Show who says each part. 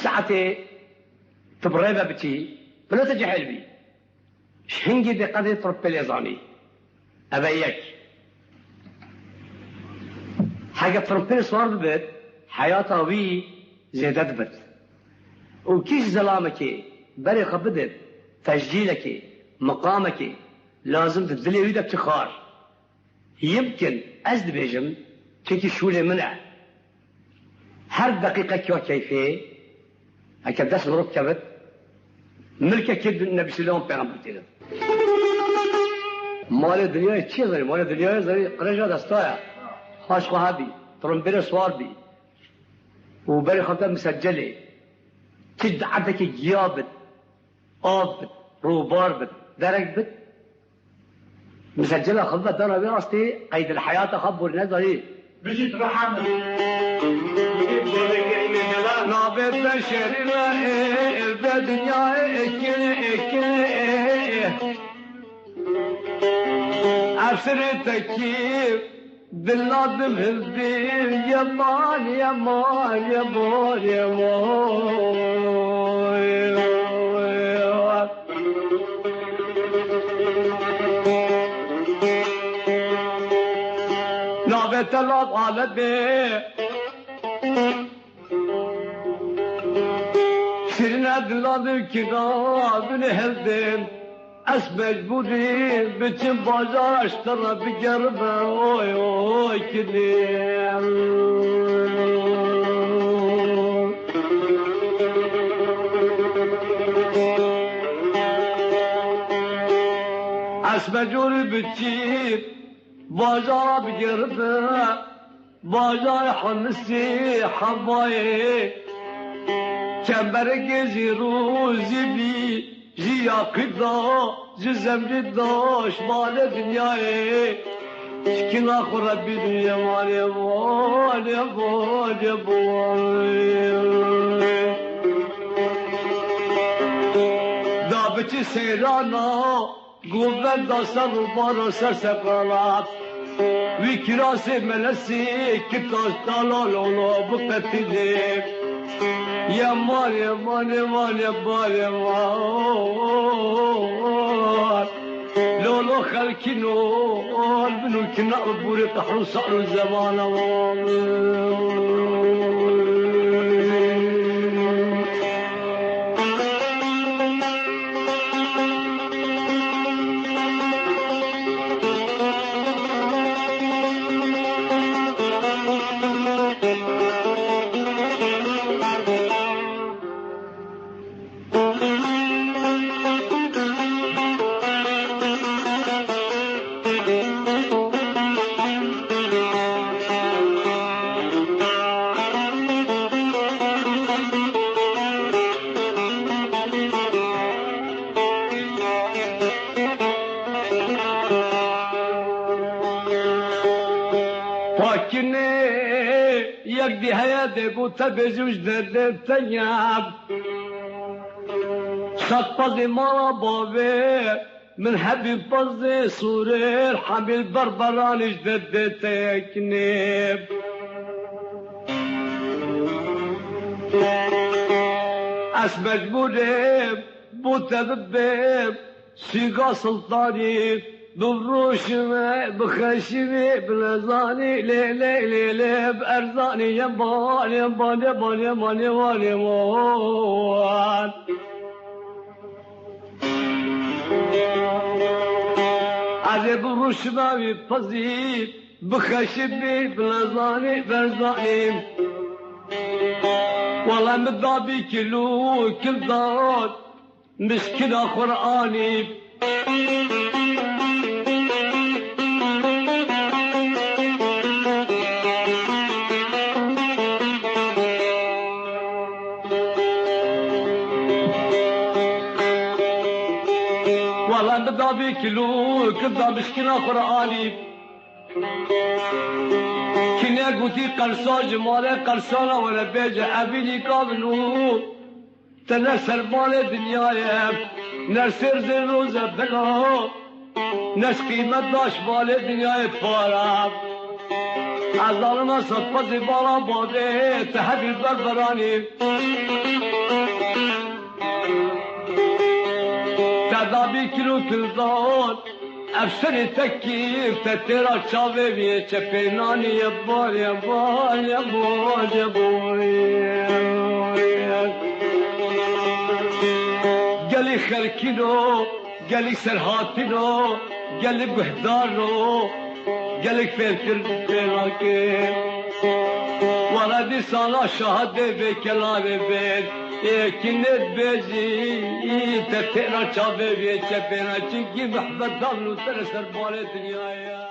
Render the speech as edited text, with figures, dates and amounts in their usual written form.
Speaker 1: ساعتي تبريبه بتي فلو تجي حلبي شهنجي دي قضية طرب اليزاني أبيك حاجة طرب صار ببت حياتها بي زيادت بت وكيش زلامك بري خبدت تسجيلك مقامك لازم تدلي ويدك تخار يمكن أزد بيجم تكي شولي منع هر دقيقة كيفية اگر دست مرک کرد ملک کد نبی سلام پیغمبر تیرد مال دنیای چی داری؟ مال دنیای داری قرجا دستایا خاش خواه بی ترمبیر سوار بی و بری خطا مسجله کد عدک گیاب بد آب بد روبار بد درک بد مسجله خطا دانا بیراستی قید الحیات خبر نداری
Speaker 2: بجيت رحمة
Speaker 1: نابت بشر الدنيا عسرتك كيف باللازم الدين يا مان يا مان يا مان يا نابت الله غالب سرنا دلال كذاب هلدين اس مجبوري بتم بازار اشترى بقربه اوي اوي كليم اس مجبوري بتجيب بازار بقربه بازار حمسي حبايي چنبرگ زیروزی بی جیا قدا جزمری داش مال دنیای شکن آخر ربی دنیا مالی مالی مالی مالی دابتی سیرانا گوبن داستان رو بارو سر سقالات وی کراسی ملسی کتاش دالال اولو بپتیدیم يا مال يا مال يا مال يا مال يا مال لولو خلكي نول بنو كنا ربوري طحرو صعرو الزمان يقضي حياتي بوتا بزوج دردت تنياب شطبي مرا بابي من حبيب بزي سورير حبيب بربراني جددت يكنيب اس مجبوري بوتا ببيب سيقا سلطاني بروشمي بخشمي بلزاني لي لي لي لي بأرزاني يبان يبان يبان يبان يبان يبان علي بروشمي بفزي بخشمي بلزاني برزاني والله مضابي كيلو كل ضاد مسكنة قرآني والله مضابي كيلو كذا مشكلة قرآني كنا قوتي قرصان جمالي قرصانة ولا بيجا أبيني قابلو تنسر بالي دنيايا نرسر زروزة بلا نس قيمة داش بالي دنيايا فارا عزالنا صفة بالا بادي تحب البربراني تعذابي كيلو كلزان افسر تكيف تترى شابي بيه چپینانی يبار يبار يبار يبار قالي خركينو قالي سرهاتينو قالي بهدارو قالي فكر بلاكي ولدي صلاة شهادة بكلام بيت كنت بيجي تتقرا شابي بيه چپینا چنكي محبت دامنو ترسر بالي دنيايا